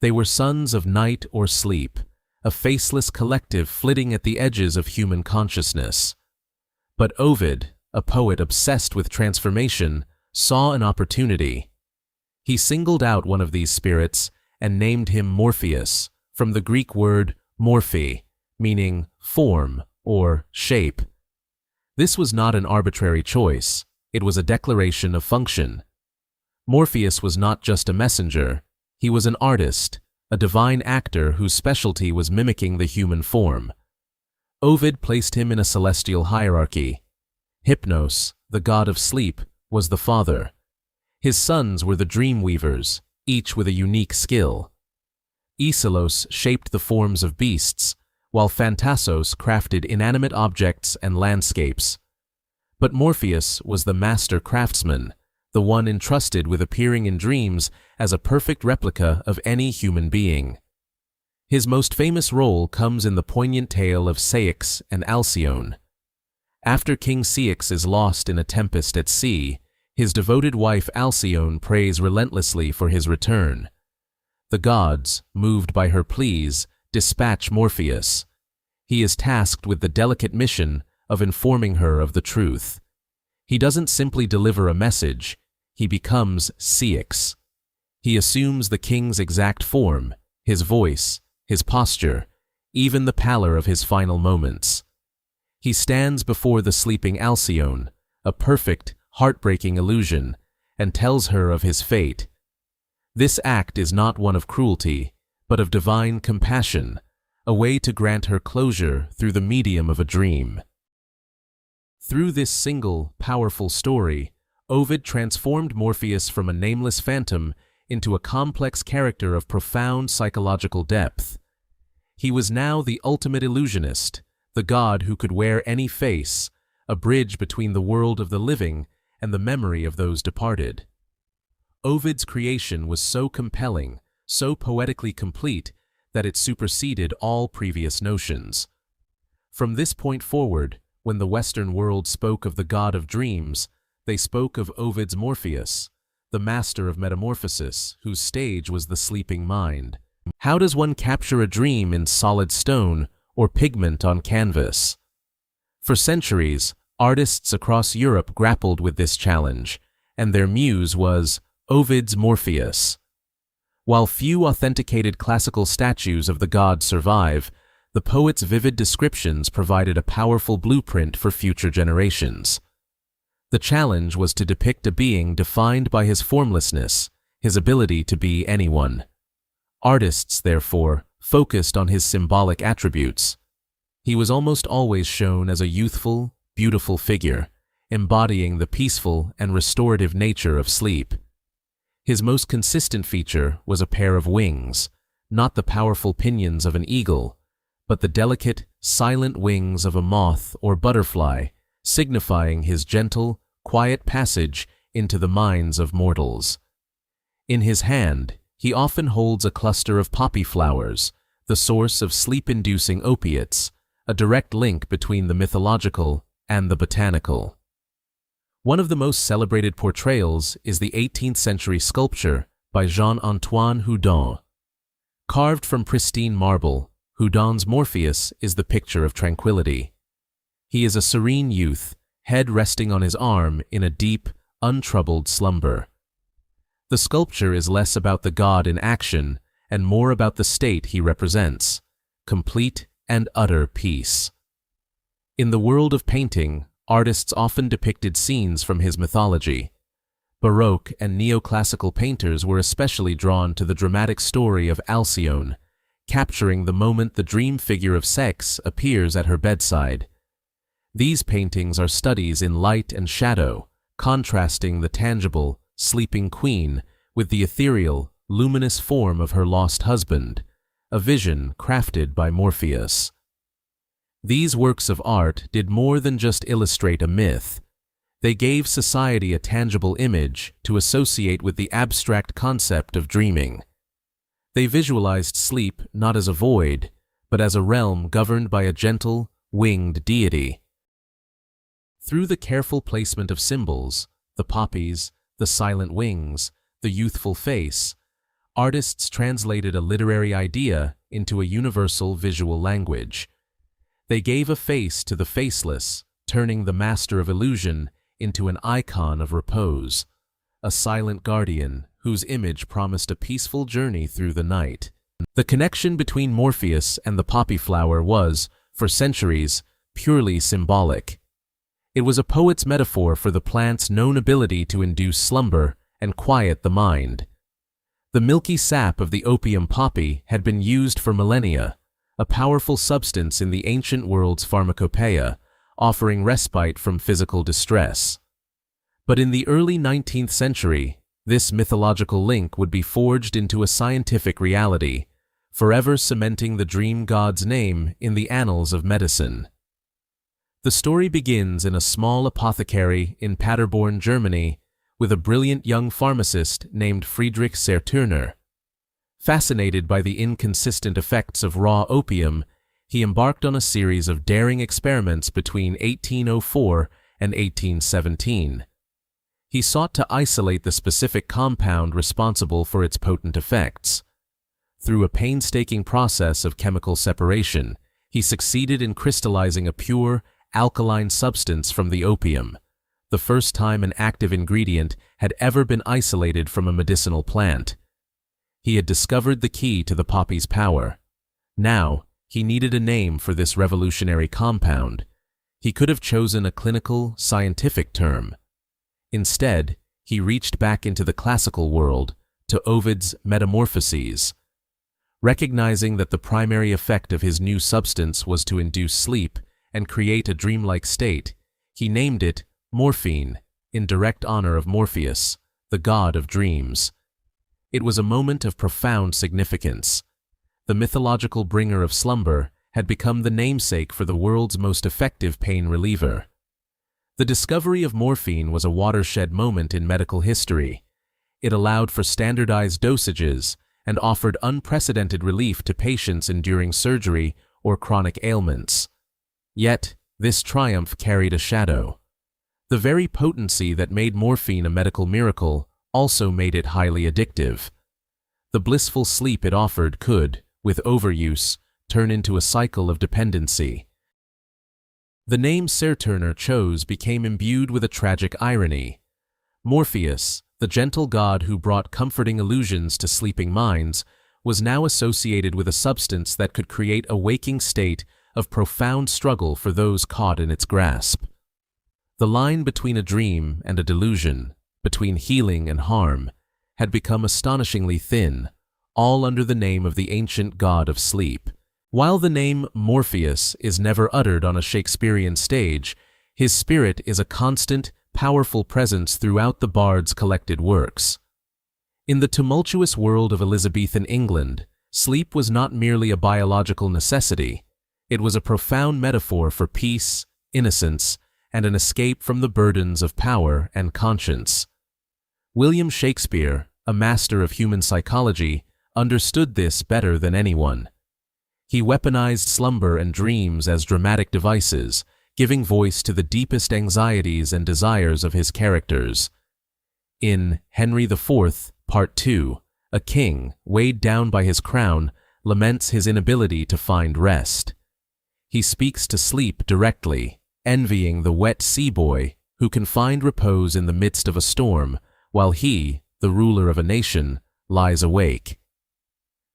They were sons of night or sleep, a faceless collective flitting at the edges of human consciousness. But Ovid, a poet obsessed with transformation, saw an opportunity. He singled out one of these spirits and named him Morpheus, from the Greek word morphe, meaning form or shape. This was not an arbitrary choice, it was a declaration of function. Morpheus was not just a messenger, he was an artist, a divine actor whose specialty was mimicking the human form. Ovid placed him in a celestial hierarchy. Hypnos, the god of sleep, was the father. His sons were the dream weavers, each with a unique skill. Aeschylus shaped the forms of beasts, while Thanatos crafted inanimate objects and landscapes. But Morpheus was the master craftsman, the one entrusted with appearing in dreams as a perfect replica of any human being. His most famous role comes in the poignant tale of Ceyx and Alcyone. After King Ceyx is lost in a tempest at sea, his devoted wife Alcyone prays relentlessly for his return. The gods, moved by her pleas, dispatch Morpheus. He is tasked with the delicate mission of informing her of the truth. He doesn't simply deliver a message, he becomes Ceyx. He assumes the king's exact form, his voice, his posture, even the pallor of his final moments. He stands before the sleeping Alcyone, a perfect, heartbreaking illusion, and tells her of his fate. This act is not one of cruelty, but of divine compassion, a way to grant her closure through the medium of a dream. Through this single, powerful story, Ovid transformed Morpheus from a nameless phantom into a complex character of profound psychological depth. He was now the ultimate illusionist, the god who could wear any face, a bridge between the world of the living and the memory of those departed. Ovid's creation was so compelling, so poetically complete, that it superseded all previous notions. From this point forward, when the Western world spoke of the god of dreams, they spoke of Ovid's Morpheus, the master of metamorphosis, whose stage was the sleeping mind. How does one capture a dream in solid stone or pigment on canvas? For centuries, artists across Europe grappled with this challenge, and their muse was Ovid's Morpheus. While few authenticated classical statues of the god survive, The poet's vivid descriptions provided a powerful blueprint for future generations. The challenge was to depict a being defined by his formlessness, his ability to be anyone. Artists, therefore, focused on his symbolic attributes. He was almost always shown as a youthful, beautiful figure, embodying the peaceful and restorative nature of sleep. His most consistent feature was a pair of wings, not the powerful pinions of an eagle, but the delicate, silent wings of a moth or butterfly, signifying his gentle, quiet passage into the minds of mortals. In his hand, he often holds a cluster of poppy flowers, the source of sleep-inducing opiates, a direct link between the mythological and the botanical. One of the most celebrated portrayals is the 18th century sculpture by Jean-Antoine Houdon. Carved from pristine marble, Houdon's Morpheus is the picture of tranquility. He is a serene youth, head resting on his arm in a deep, untroubled slumber. The sculpture is less about the god in action and more about the state he represents, complete and utter peace. In the world of painting, artists often depicted scenes from his mythology. Baroque and neoclassical painters were especially drawn to the dramatic story of Alcyone, capturing the moment the dream figure of Sex appears at her bedside. These paintings are studies in light and shadow, contrasting the tangible, sleeping queen with the ethereal, luminous form of her lost husband, a vision crafted by Morpheus. These works of art did more than just illustrate a myth. They gave society a tangible image to associate with the abstract concept of dreaming. They visualized sleep not as a void, but as a realm governed by a gentle, winged deity. Through the careful placement of symbols, the poppies, the silent wings, the youthful face, artists translated a literary idea into a universal visual language. They gave a face to the faceless, turning the master of illusion into an icon of repose, a silent guardian whose image promised a peaceful journey through the night. The connection between Morpheus and the poppy flower was, for centuries, purely symbolic. It was a poet's metaphor for the plant's known ability to induce slumber and quiet the mind. The milky sap of the opium poppy had been used for millennia, a powerful substance in the ancient world's pharmacopoeia, offering respite from physical distress. But in the early 19th century, this mythological link would be forged into a scientific reality, forever cementing the dream god's name in the annals of medicine. The story begins in a small apothecary in Paderborn, Germany, with a brilliant young pharmacist named Friedrich Serturner. Fascinated by the inconsistent effects of raw opium, he embarked on a series of daring experiments between 1804 and 1817. He sought to isolate the specific compound responsible for its potent effects. Through a painstaking process of chemical separation, he succeeded in crystallizing a pure, alkaline substance from the opium, the first time an active ingredient had ever been isolated from a medicinal plant. He had discovered the key to the poppy's power. Now, he needed a name for this revolutionary compound. He could have chosen a clinical, scientific term. Instead, he reached back into the classical world, to Ovid's Metamorphoses. Recognizing that the primary effect of his new substance was to induce sleep and create a dreamlike state, he named it morphine, in direct honor of Morpheus, the god of dreams. It was a moment of profound significance. The mythological bringer of slumber had become the namesake for the world's most effective pain reliever. The discovery of morphine was a watershed moment in medical history. It allowed for standardized dosages and offered unprecedented relief to patients enduring surgery or chronic ailments. Yet, this triumph carried a shadow. The very potency that made morphine a medical miracle also made it highly addictive. The blissful sleep it offered could, with overuse, turn into a cycle of dependency. The name Serturner chose became imbued with a tragic irony. Morpheus, the gentle god who brought comforting illusions to sleeping minds, was now associated with a substance that could create a waking state of profound struggle for those caught in its grasp. The line between a dream and a delusion, between healing and harm, had become astonishingly thin, all under the name of the ancient god of sleep. While the name Morpheus is never uttered on a Shakespearean stage, his spirit is a constant, powerful presence throughout the bard's collected works. In the tumultuous world of Elizabethan England, sleep was not merely a biological necessity. It was a profound metaphor for peace, innocence, and an escape from the burdens of power and conscience. William Shakespeare, a master of human psychology, understood this better than anyone. He weaponized slumber and dreams as dramatic devices, giving voice to the deepest anxieties and desires of his characters. In Henry IV, Part 2, a king, weighed down by his crown, laments his inability to find rest. He speaks to sleep directly, envying the wet sea boy who can find repose in the midst of a storm, while he, the ruler of a nation, lies awake.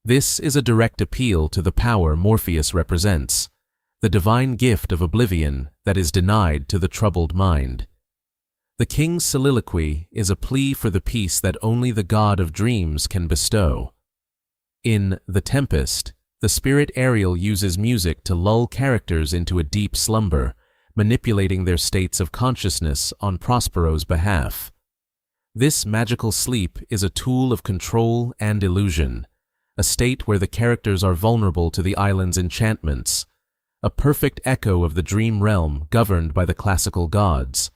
This is a direct appeal to the power Morpheus represents, the divine gift of oblivion that is denied to the troubled mind. The king's soliloquy is a plea for the peace that only the god of dreams can bestow. In The Tempest, the spirit Ariel uses music to lull characters into a deep slumber, manipulating their states of consciousness on Prospero's behalf. This magical sleep is a tool of control and illusion, a state where the characters are vulnerable to the island's enchantments, a perfect echo of the dream realm governed by the classical gods.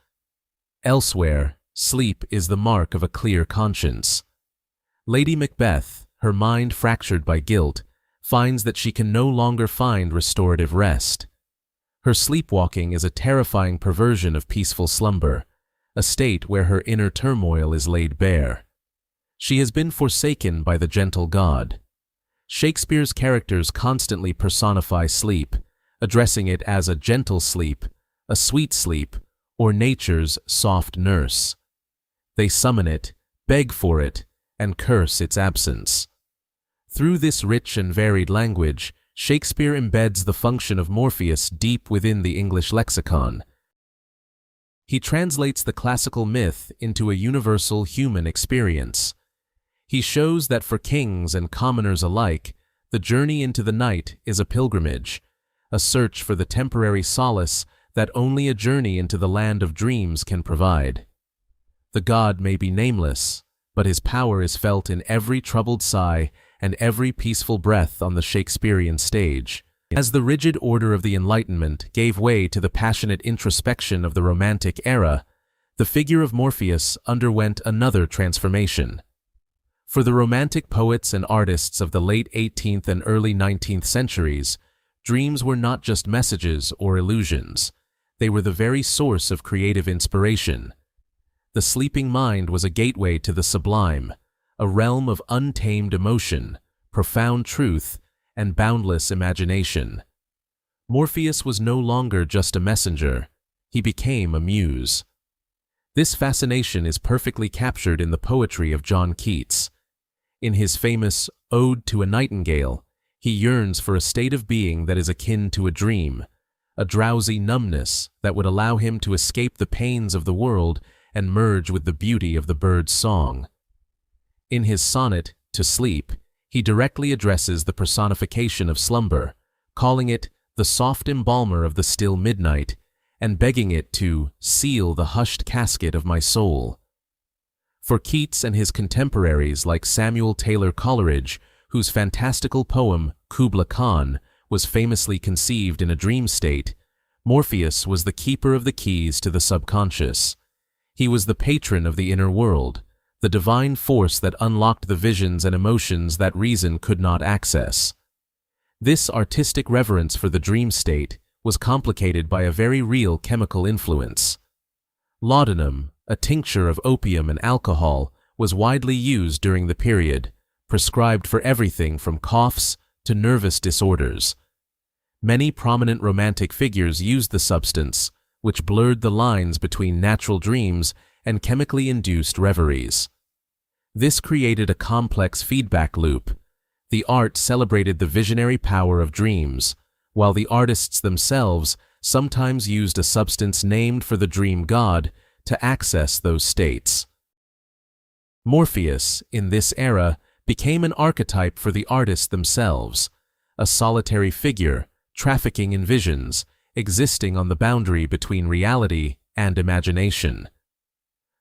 Elsewhere, sleep is the mark of a clear conscience. Lady Macbeth, her mind fractured by guilt, finds that she can no longer find restorative rest. Her sleepwalking is a terrifying perversion of peaceful slumber, a state where her inner turmoil is laid bare. She has been forsaken by the gentle god. Shakespeare's characters constantly personify sleep, addressing it as a gentle sleep, a sweet sleep, or nature's soft nurse. They summon it, beg for it, and curse its absence. Through this rich and varied language, Shakespeare embeds the function of Morpheus deep within the English lexicon. He translates the classical myth into a universal human experience. He shows that for kings and commoners alike, the journey into the night is a pilgrimage, a search for the temporary solace that only a journey into the land of dreams can provide. The god may be nameless, but his power is felt in every troubled sigh and every peaceful breath on the Shakespearean stage. As the rigid order of the Enlightenment gave way to the passionate introspection of the Romantic era, the figure of Morpheus underwent another transformation. For the Romantic poets and artists of the late 18th and early 19th centuries, dreams were not just messages or illusions. They were the very source of creative inspiration. The sleeping mind was a gateway to the sublime, a realm of untamed emotion, profound truth, and boundless imagination. Morpheus was no longer just a messenger. He became a muse. This fascination is perfectly captured in the poetry of John Keats. In his famous Ode to a Nightingale, he yearns for a state of being that is akin to a dream, a drowsy numbness that would allow him to escape the pains of the world and merge with the beauty of the bird's song. In his sonnet, To Sleep, he directly addresses the personification of slumber, calling it the soft embalmer of the still midnight, and begging it to seal the hushed casket of my soul. For Keats and his contemporaries like Samuel Taylor Coleridge, whose fantastical poem Kubla Khan was famously conceived in a dream state, Morpheus was the keeper of the keys to the subconscious. He was the patron of the inner world, the divine force that unlocked the visions and emotions that reason could not access. This artistic reverence for the dream state was complicated by a very real chemical influence. Laudanum, a tincture of opium and alcohol, was widely used during the period, prescribed for everything from coughs to nervous disorders. Many prominent romantic figures used the substance, which blurred the lines between natural dreams and chemically induced reveries. This created a complex feedback loop. The art celebrated the visionary power of dreams, while the artists themselves sometimes used a substance named for the dream god to access those states. Morpheus, in this era, became an archetype for the artists themselves, a solitary figure, trafficking in visions, existing on the boundary between reality and imagination.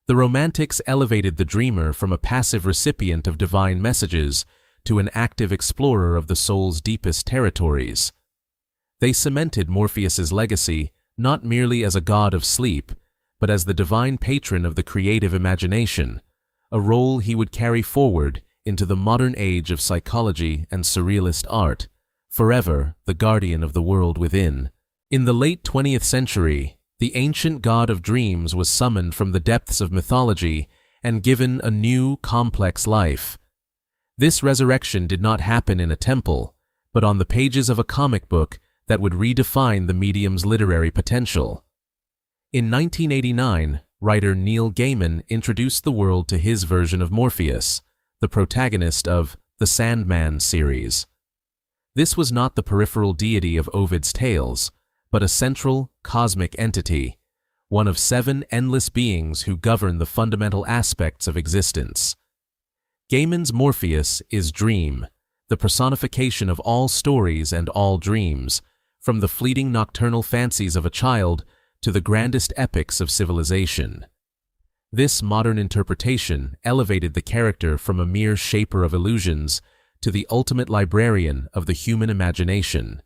The Romantics elevated the dreamer from a passive recipient of divine messages to an active explorer of the soul's deepest territories. They cemented Morpheus's legacy not merely as a god of sleep, but as the divine patron of the creative imagination, a role he would carry forward into the modern age of psychology and surrealist art, forever the guardian of the world within. In the late 20th century, the ancient god of dreams was summoned from the depths of mythology and given a new, complex life. This resurrection did not happen in a temple, but on the pages of a comic book that would redefine the medium's literary potential. In 1989, writer Neil Gaiman introduced the world to his version of Morpheus, the protagonist of the Sandman series. This was not the peripheral deity of Ovid's tales, but a central, cosmic entity, one of 7 endless beings who govern the fundamental aspects of existence. Gaiman's Morpheus is dream, the personification of all stories and all dreams, from the fleeting nocturnal fancies of a child to the grandest epics of civilization. This modern interpretation elevated the character from a mere shaper of illusions to the ultimate librarian of the human imagination.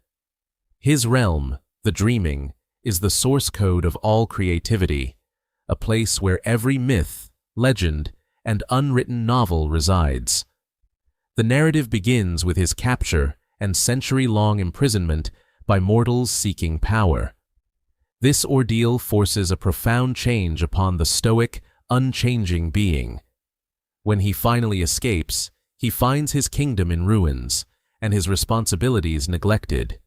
His realm, the dreaming, is the source code of all creativity, a place where every myth, legend, and unwritten novel resides. The narrative begins with his capture and century-long imprisonment by mortals seeking power. This ordeal forces a profound change upon the stoic, unchanging being. When he finally escapes, he finds his kingdom in ruins and his responsibilities neglected.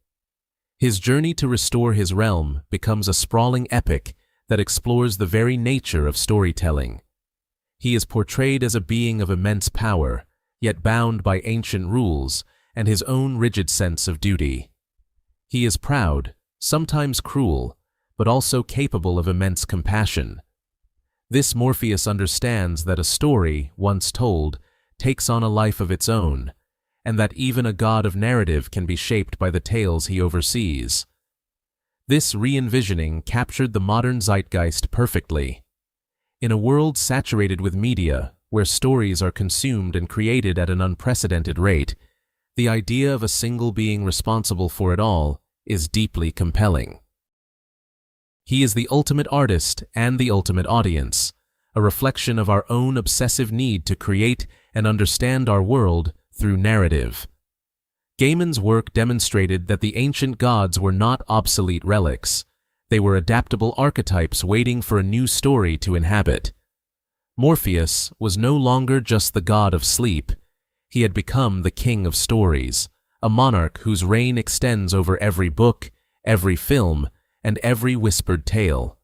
His journey to restore his realm becomes a sprawling epic that explores the very nature of storytelling. He is portrayed as a being of immense power, yet bound by ancient rules and his own rigid sense of duty. He is proud, sometimes cruel, but also capable of immense compassion. This Morpheus understands that a story, once told, takes on a life of its own, and that even a god of narrative can be shaped by the tales he oversees. This re-envisioning captured the modern zeitgeist perfectly. In a world saturated with media, where stories are consumed and created at an unprecedented rate, the idea of a single being responsible for it all is deeply compelling. He is the ultimate artist and the ultimate audience, a reflection of our own obsessive need to create and understand our world through narrative. Gaiman's work demonstrated that the ancient gods were not obsolete relics. They were adaptable archetypes waiting for a new story to inhabit. Morpheus was no longer just the god of sleep. He had become the king of stories, a monarch whose reign extends over every book, every film, and every whispered tale.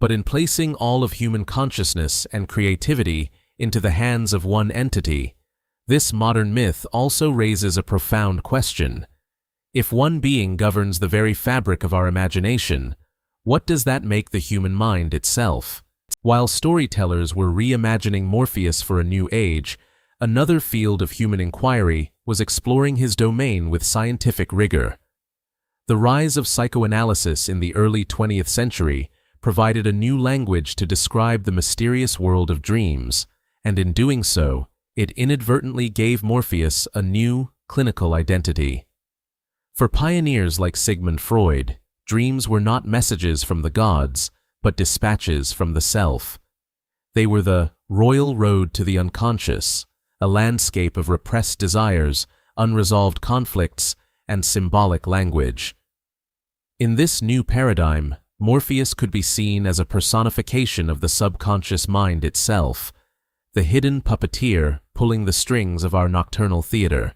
But in placing all of human consciousness and creativity into the hands of one entity, this modern myth also raises a profound question. If one being governs the very fabric of our imagination, what does that make the human mind itself? While storytellers were reimagining Morpheus for a new age, another field of human inquiry was exploring his domain with scientific rigor. The rise of psychoanalysis in the early 20th century provided a new language to describe the mysterious world of dreams, and in doing so, it inadvertently gave Morpheus a new, clinical identity. For pioneers like Sigmund Freud, dreams were not messages from the gods, but dispatches from the self. They were the royal road to the unconscious, a landscape of repressed desires, unresolved conflicts, and symbolic language. In this new paradigm, Morpheus could be seen as a personification of the subconscious mind itself, the hidden puppeteer pulling the strings of our nocturnal theater.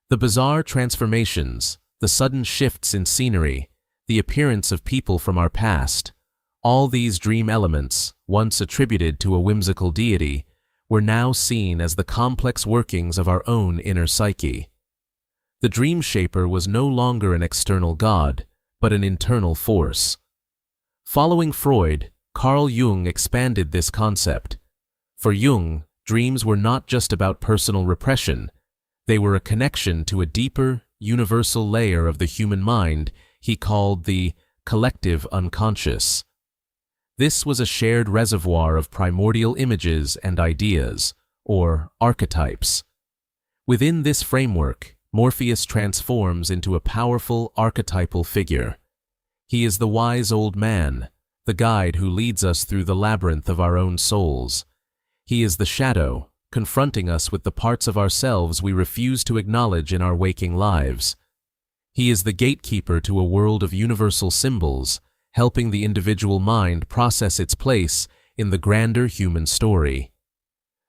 The bizarre transformations, the sudden shifts in scenery, the appearance of people from our past, all these dream elements, once attributed to a whimsical deity, were now seen as the complex workings of our own inner psyche. The dream shaper was no longer an external god, but an internal force. Following Freud, Carl Jung expanded this concept. For Jung, dreams were not just about personal repression. They were a connection to a deeper, universal layer of the human mind he called the collective unconscious. This was a shared reservoir of primordial images and ideas, or archetypes. Within this framework, Morpheus transforms into a powerful archetypal figure. He is the wise old man, the guide who leads us through the labyrinth of our own souls. He is the shadow, confronting us with the parts of ourselves we refuse to acknowledge in our waking lives. He is the gatekeeper to a world of universal symbols, helping the individual mind process its place in the grander human story.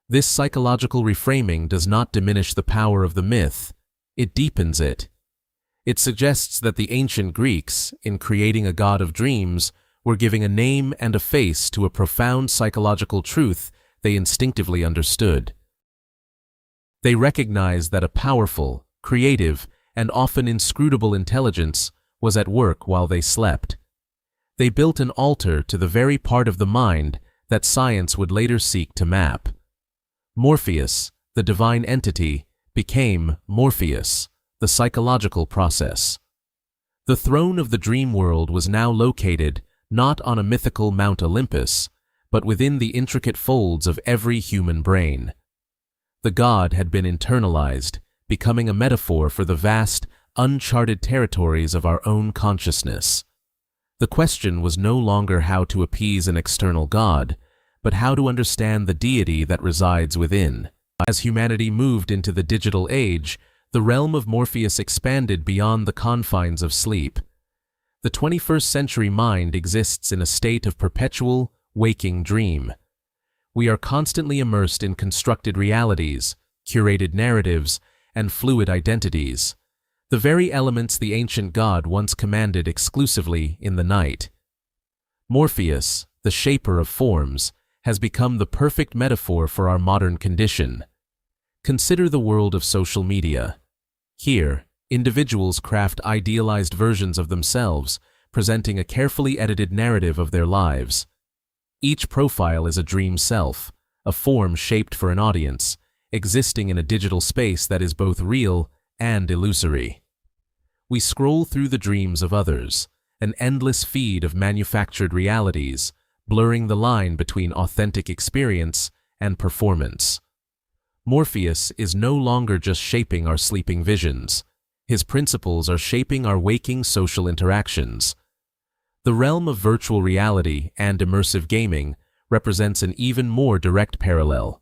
This psychological reframing does not diminish the power of the myth, it deepens it. It suggests that the ancient Greeks, in creating a god of dreams, were giving a name and a face to a profound psychological truth they instinctively understood. They recognized that a powerful, creative, and often inscrutable intelligence was at work while they slept. They built an altar to the very part of the mind that science would later seek to map. Morpheus, the divine entity, became Morpheus, the psychological process. The throne of the dream world was now located not on a mythical Mount Olympus, but within the intricate folds of every human brain. The god had been internalized, becoming a metaphor for the vast, uncharted territories of our own consciousness. The question was no longer how to appease an external god, but how to understand the deity that resides within. As humanity moved into the digital age, the realm of Morpheus expanded beyond the confines of sleep. The 21st century mind exists in a state of perpetual, waking dream. We are constantly immersed in constructed realities, curated narratives, and fluid identities, the very elements the ancient god once commanded exclusively in the night. Morpheus, the shaper of forms, has become the perfect metaphor for our modern condition. Consider the world of social media. Here, individuals craft idealized versions of themselves, presenting a carefully edited narrative of their lives. Each profile is a dream self, a form shaped for an audience, existing in a digital space that is both real and illusory. We scroll through the dreams of others, an endless feed of manufactured realities, blurring the line between authentic experience and performance. Morpheus is no longer just shaping our sleeping visions. His principles are shaping our waking social interactions. The realm of virtual reality and immersive gaming represents an even more direct parallel.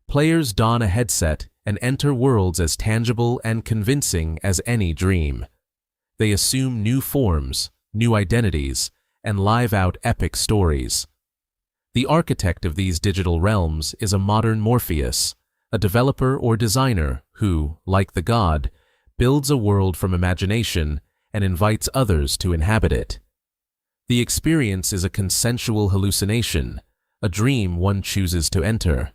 Players don a headset and enter worlds as tangible and convincing as any dream. They assume new forms, new identities, and live out epic stories. The architect of these digital realms is a modern Morpheus, a developer or designer who, like the god, builds a world from imagination and invites others to inhabit it. The experience is a consensual hallucination, a dream one chooses to enter.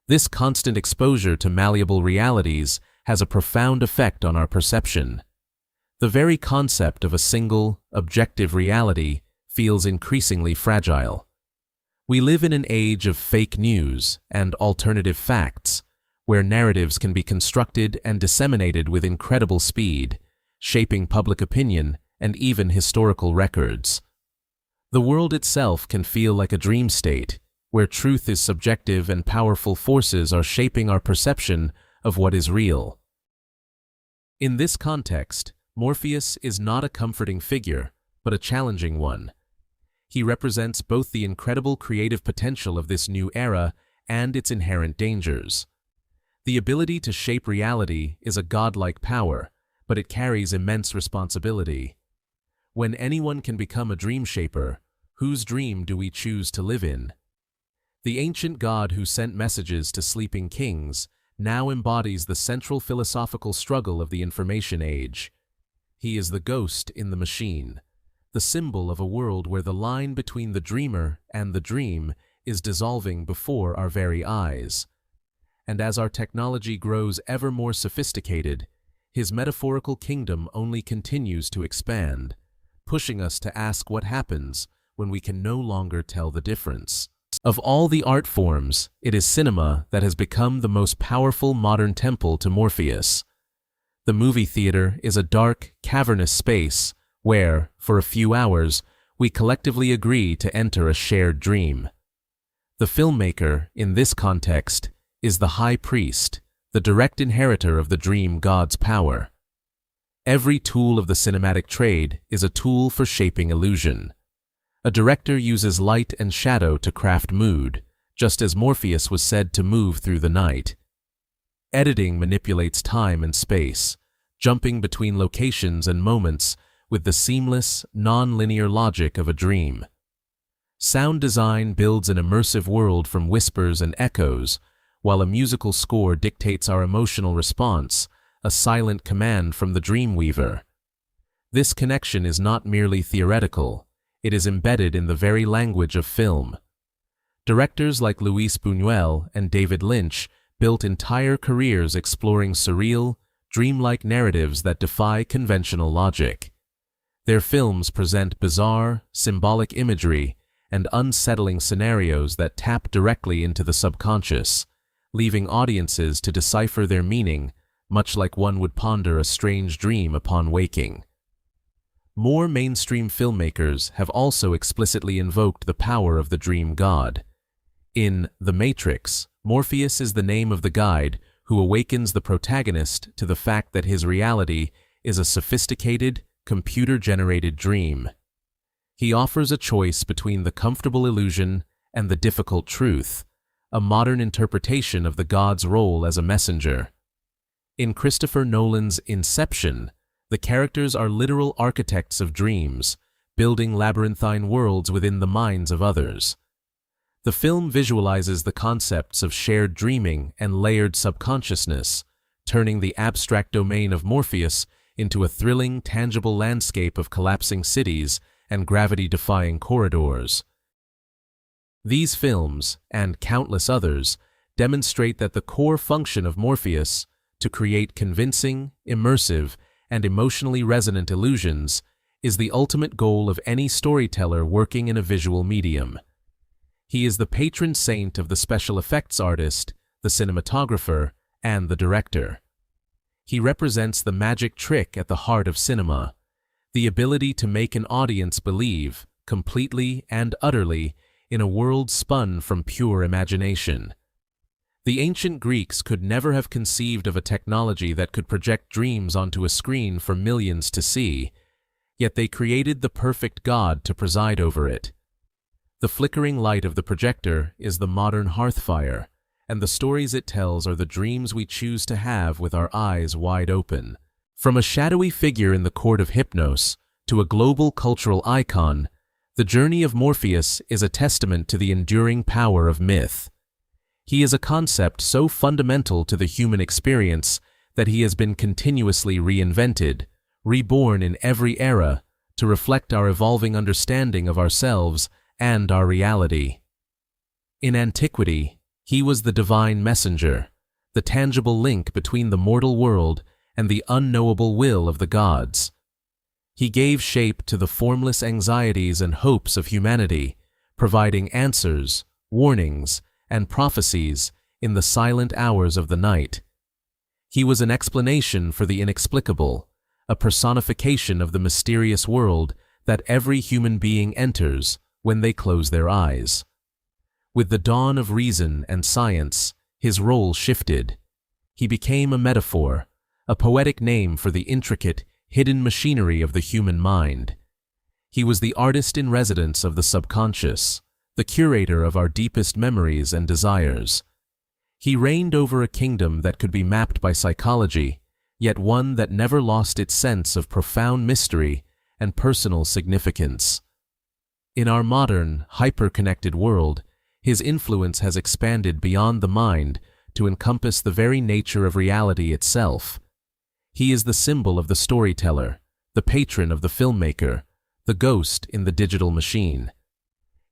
This constant exposure to malleable realities has a profound effect on our perception. The very concept of a single, objective reality feels increasingly fragile. We live in an age of fake news and alternative facts, where narratives can be constructed and disseminated with incredible speed, shaping public opinion and even historical records. The world itself can feel like a dream state, where truth is subjective and powerful forces are shaping our perception of what is real. In this context, Morpheus is not a comforting figure, but a challenging one. He represents both the incredible creative potential of this new era and its inherent dangers. The ability to shape reality is a godlike power, but it carries immense responsibility. When anyone can become a dream shaper, whose dream do we choose to live in? The ancient god who sent messages to sleeping kings now embodies the central philosophical struggle of the information age. He is the ghost in the machine, the symbol of a world where the line between the dreamer and the dream is dissolving before our very eyes. And as our technology grows ever more sophisticated, his metaphorical kingdom only continues to expand, pushing us to ask what happens when we can no longer tell the difference. Of all the art forms, it is cinema that has become the most powerful modern temple to Morpheus. The movie theater is a dark, cavernous space where, for a few hours, we collectively agree to enter a shared dream. The filmmaker, in this context, is the high priest, the direct inheritor of the dream god's power. Every tool of the cinematic trade is a tool for shaping illusion. A director uses light and shadow to craft mood, just as Morpheus was said to move through the night. Editing manipulates time and space, jumping between locations and moments with the seamless, non-linear logic of a dream. Sound design builds an immersive world from whispers and echoes, while a musical score dictates our emotional response, a silent command from the dreamweaver. This connection is not merely theoretical, it is embedded in the very language of film. Directors like Luis Buñuel and David Lynch built entire careers exploring surreal, dreamlike narratives that defy conventional logic. Their films present bizarre, symbolic imagery and unsettling scenarios that tap directly into the subconscious, leaving audiences to decipher their meaning, much like one would ponder a strange dream upon waking. More mainstream filmmakers have also explicitly invoked the power of the dream god. In The Matrix, Morpheus is the name of the guide who awakens the protagonist to the fact that his reality is a sophisticated, computer-generated dream. He offers a choice between the comfortable illusion and the difficult truth, a modern interpretation of the god's role as a messenger. In Christopher Nolan's Inception, the characters are literal architects of dreams, building labyrinthine worlds within the minds of others. The film visualizes the concepts of shared dreaming and layered subconsciousness, turning the abstract domain of Morpheus into a thrilling, tangible landscape of collapsing cities and gravity-defying corridors. These films, and countless others, demonstrate that the core function of Morpheus, to create convincing, immersive, and emotionally resonant illusions, is the ultimate goal of any storyteller working in a visual medium. He is the patron saint of the special effects artist, the cinematographer, and the director. He represents the magic trick at the heart of cinema, the ability to make an audience believe, completely and utterly, in a world spun from pure imagination. The ancient Greeks could never have conceived of a technology that could project dreams onto a screen for millions to see, yet they created the perfect god to preside over it. The flickering light of the projector is the modern hearth fire, and the stories it tells are the dreams we choose to have with our eyes wide open. From a shadowy figure in the court of Hypnos to a global cultural icon, the journey of Morpheus is a testament to the enduring power of myth. He is a concept so fundamental to the human experience that he has been continuously reinvented, reborn in every era, to reflect our evolving understanding of ourselves and our reality. In antiquity, he was the divine messenger, the tangible link between the mortal world and the unknowable will of the gods. He gave shape to the formless anxieties and hopes of humanity, providing answers, warnings, and prophecies in the silent hours of the night. He was an explanation for the inexplicable, a personification of the mysterious world that every human being enters when they close their eyes. With the dawn of reason and science, his role shifted. He became a metaphor, a poetic name for the intricate, hidden machinery of the human mind. He was the artist in residence of the subconscious, the curator of our deepest memories and desires. He reigned over a kingdom that could be mapped by psychology, yet one that never lost its sense of profound mystery and personal significance. In our modern, hyper-connected world, his influence has expanded beyond the mind to encompass the very nature of reality itself. He is the symbol of the storyteller, the patron of the filmmaker, the ghost in the digital machine.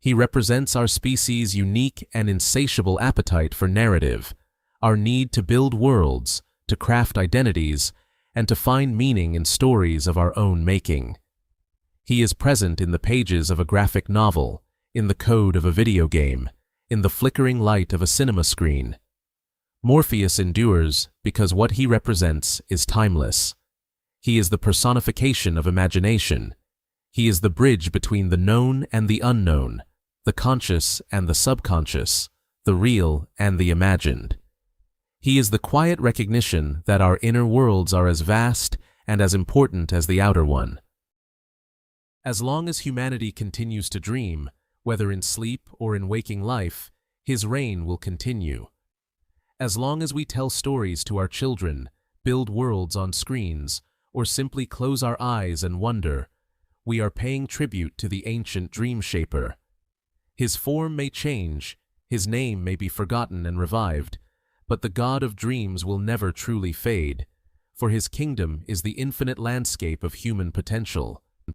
He represents our species' unique and insatiable appetite for narrative, our need to build worlds, to craft identities, and to find meaning in stories of our own making. He is present in the pages of a graphic novel, in the code of a video game, in the flickering light of a cinema screen. Morpheus endures because what he represents is timeless. He is the personification of imagination. He is the bridge between the known and the unknown, the conscious and the subconscious, the real and the imagined. He is the quiet recognition that our inner worlds are as vast and as important as the outer one. As long as humanity continues to dream, whether in sleep or in waking life, his reign will continue. As long as we tell stories to our children, build worlds on screens, or simply close our eyes and wonder, we are paying tribute to the ancient dream shaper. His form may change, his name may be forgotten and revived, but the god of dreams will never truly fade, for his kingdom is the infinite landscape of human potential.